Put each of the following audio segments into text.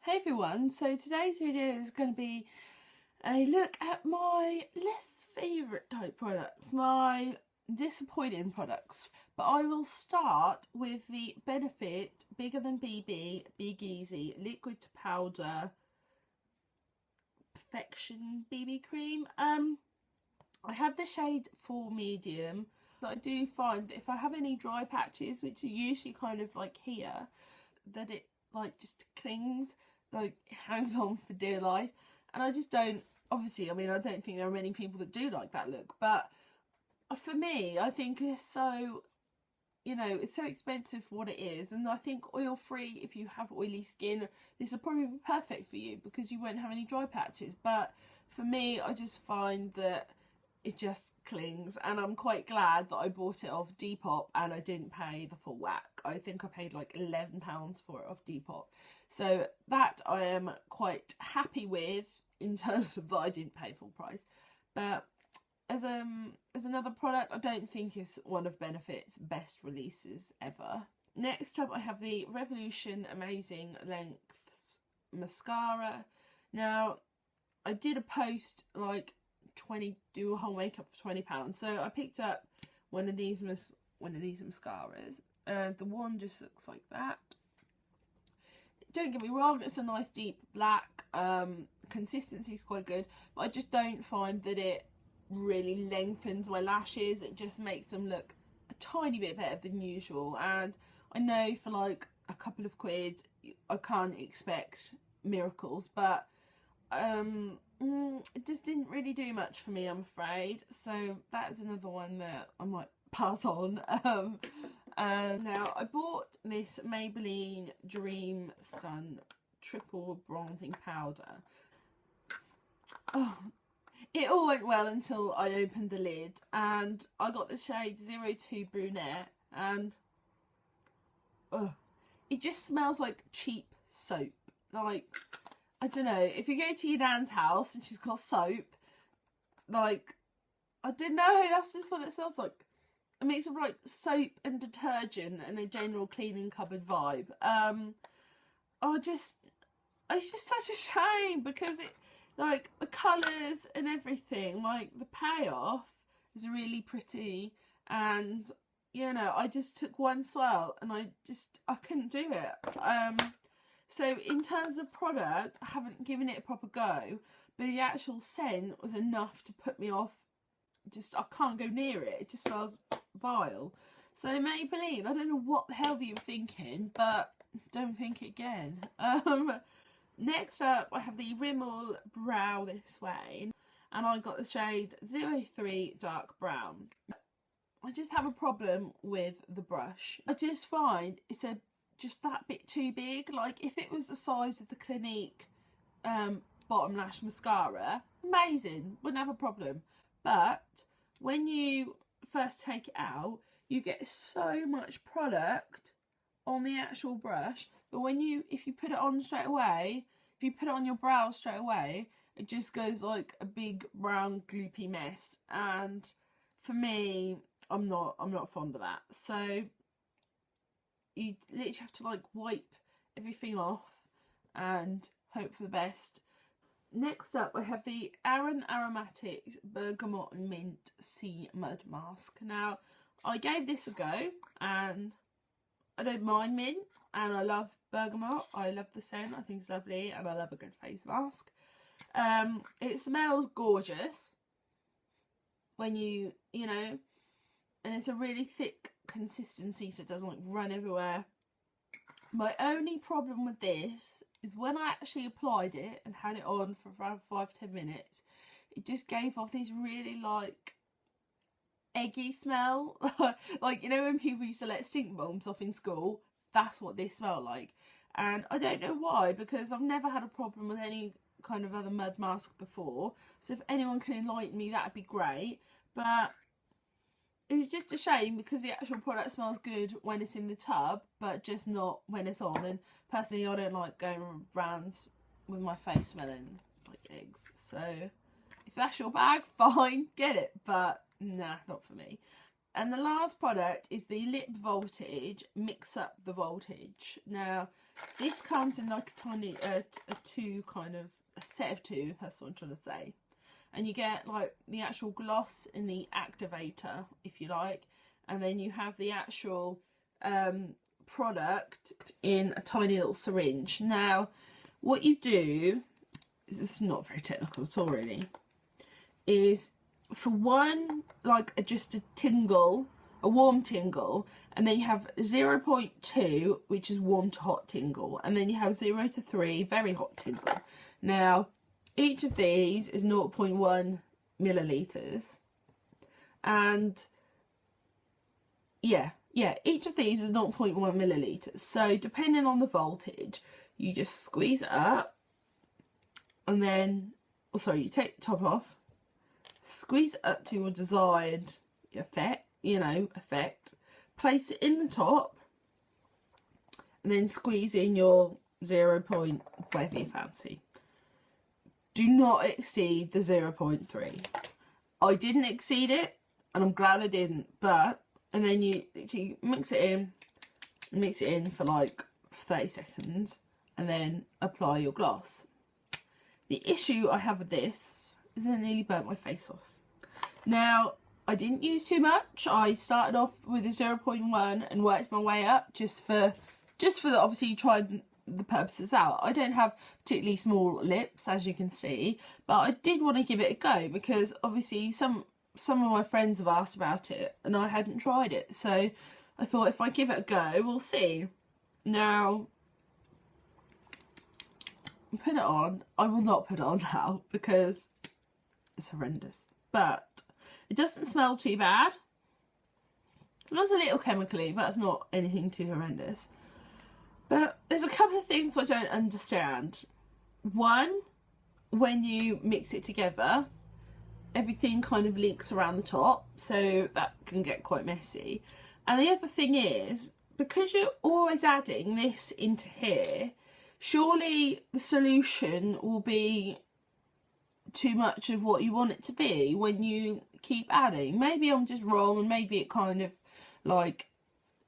Hey everyone, so today's video is going to be a look at my least favourite type products, my disappointing products. But I will start with the Benefit Bigger Than BB Big Easy Liquid to Powder Perfection BB Cream. I have the shade 4 medium. So I do find that if I have any dry patches, which are usually kind of like here, that it like just clings, like it hangs on for dear life, and I just don't, obviously, I mean, I don't think there are many people that do like that look, but for me, I think it's so, you know, it's so expensive for what it is, and I think oil free, if you have oily skin, this will probably be perfect for you because you won't have any dry patches. But for me, I just find that it just clings, and I'm quite glad that I bought it off Depop and I didn't pay the full whack. I think I paid like £11 for it off Depop, so that I am quite happy with in terms of that I didn't pay full price. But as another product, I don't think it's one of Benefit's best releases ever. Next up, I have the Revolution Amazing Lengths Mascara. Now, I did a post like do a whole makeup for £20, so I picked up one of these mascaras, and the one just looks like that. Don't get me wrong, it's a nice deep black, consistency is quite good, but I just don't find that it really lengthens my lashes. It just makes them look a tiny bit better than usual, and I know for like a couple of quid I can't expect miracles, but it just didn't really do much for me, I'm afraid. So that is another one that I might pass on. And now I bought this Maybelline Dream Son Triple Bronzing Powder. Oh, it all went well until I opened the lid and I got the shade 02 Brunette, and it just smells like cheap soap. Like, I don't know, if you go to your nan's house and she's got soap, like, I don't know, that's just what it smells like. A mix of like soap and detergent and a general cleaning cupboard vibe. It's just such a shame because it, like, the colours and everything, like the payoff is really pretty, and you know, I just took one swirl and I couldn't do it. So in terms of product, I haven't given it a proper go, but the actual scent was enough to put me off. I can't go near it. It just smells vile. So Maybelline, I don't know what the hell you were thinking, but don't think it again. Next up, I have the Rimmel Brow This Way, and I got the shade 03 Dark Brown. I just have a problem with the brush. I just find it's just that bit too big. Like, if it was the size of the Clinique bottom lash mascara, amazing, wouldn't have a problem. But when you first take it out, you get so much product on the actual brush, but if you put it on straight away, if you put it on your brow straight away, it just goes like a big brown gloopy mess, and for me, I'm not fond of that. So you literally have to like wipe everything off and hope for the best. Next up, I have the Aran Aromatics Bergamot Mint Sea Mud Mask. Now, I gave this a go, and I don't mind mint, and I love bergamot. I love the scent, I think it's lovely, and I love a good face mask. It smells gorgeous when you know, and it's a really thick consistency, so it doesn't like run everywhere. My only problem with this is when I actually applied it and had it on for around 5-10 minutes, it just gave off this really like eggy smell. Like, you know when people used to let stink bombs off in school, that's what this smelled like. And I don't know why, because I've never had a problem with any kind of other mud mask before, so if anyone can enlighten me, that'd be great. But it's just a shame because the actual product smells good when it's in the tub, but just not when it's on. And personally, I don't like going around with my face smelling like eggs. So if that's your bag, fine, get it. But nah, not for me. And the last product is the Lip Voltage Mix Up the Voltage. Now, this comes in like a tiny, a set of two, that's what I'm trying to say. And you get like the actual gloss and the activator, if you like. And then you have the actual product in a tiny little syringe. Now, what you do, this is not very technical at all really, is for one, like just a tingle, a warm tingle, and then you have 0.2, which is warm to hot tingle, and then you have 0 to 3, very hot tingle. Now, each of these is 0.1 milliliters, and yeah, each of these is 0.1 milliliters. So depending on the voltage, you just squeeze it up, and then, you take the top off, squeeze it up to your desired effect, place it in the top, and then squeeze in your 0. Whatever you fancy. Do not exceed the 0.3. I didn't exceed it, and I'm glad I didn't, and then you literally mix it in for like 30 seconds, and then apply your gloss. The issue I have with this is I nearly burnt my face off. Now, I didn't use too much. I started off with a 0.1 and worked my way up just for obviously trying the purposes out. I don't have particularly small lips, as you can see, but I did want to give it a go because obviously some of my friends have asked about it and I hadn't tried it. So I thought if I give it a go, we'll see. Now, put it on. I will not put it on now because it's horrendous. But it doesn't smell too bad. It smells a little chemically, but it's not anything too horrendous. But there's a couple of things I don't understand. One, when you mix it together, everything kind of leaks around the top, so that can get quite messy. And the other thing is, because you're always adding this into here, surely the solution will be too much of what you want it to be when you keep adding. Maybe I'm just wrong, and maybe it kind of like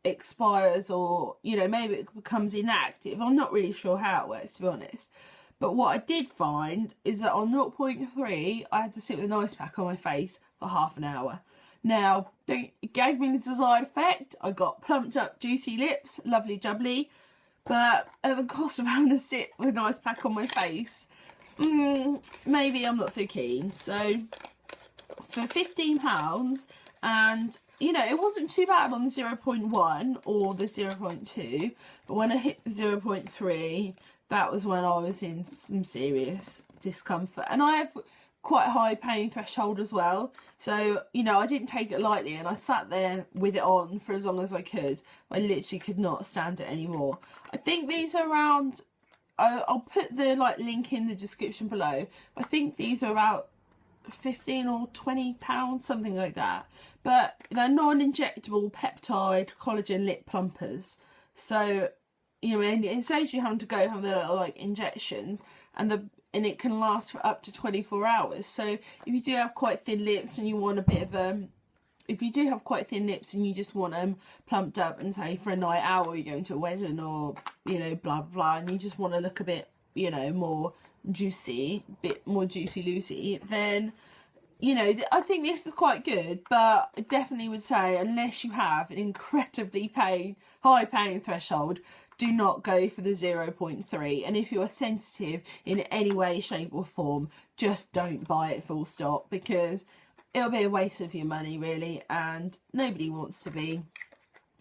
expires, or maybe it becomes inactive. I'm not really sure how it works, to be honest. But what I did find is that on 0.3 I had to sit with an ice pack on my face for half an hour. Now, it gave me the desired effect. I got plumped up juicy lips, lovely jubbly, but at the cost of having to sit with an ice pack on my face, maybe I'm not so keen. So for £15, and it wasn't too bad on the 0.1 or the 0.2, but when I hit the 0.3, that was when I was in some serious discomfort. And I have quite a high pain threshold as well, so I didn't take it lightly, and I sat there with it on for as long as I could. I literally could not stand it anymore. I think these are around, I'll put the link in the description below. I think these are about £15 or £20, something like that. But they're non-injectable peptide collagen lip plumpers. So, and it saves you having to go have the little injections, and it can last for up to 24 hours. So if you do have quite thin lips and you want a bit of if you do have quite thin lips and you just want them plumped up, and say for a night out, or you're going to a wedding, or blah blah, and you just want to look a bit more juicy, bit more juicy loosey, then I think this is quite good. But I definitely would say, unless you have an incredibly high pain threshold, do not go for the 0.3. And if you are sensitive in any way, shape or form, just don't buy it, full stop, because it'll be a waste of your money really, and nobody wants to be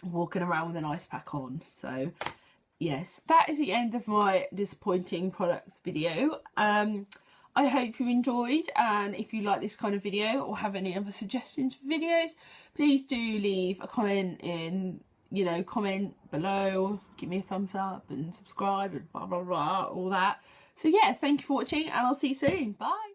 walking around with an ice pack on. So yes, that is the end of my disappointing products video. I hope you enjoyed, and if you like this kind of video or have any other suggestions for videos, please do leave a comment comment below, give me a thumbs up and subscribe and blah blah blah, all that. So yeah, thank you for watching, and I'll see you soon. Bye.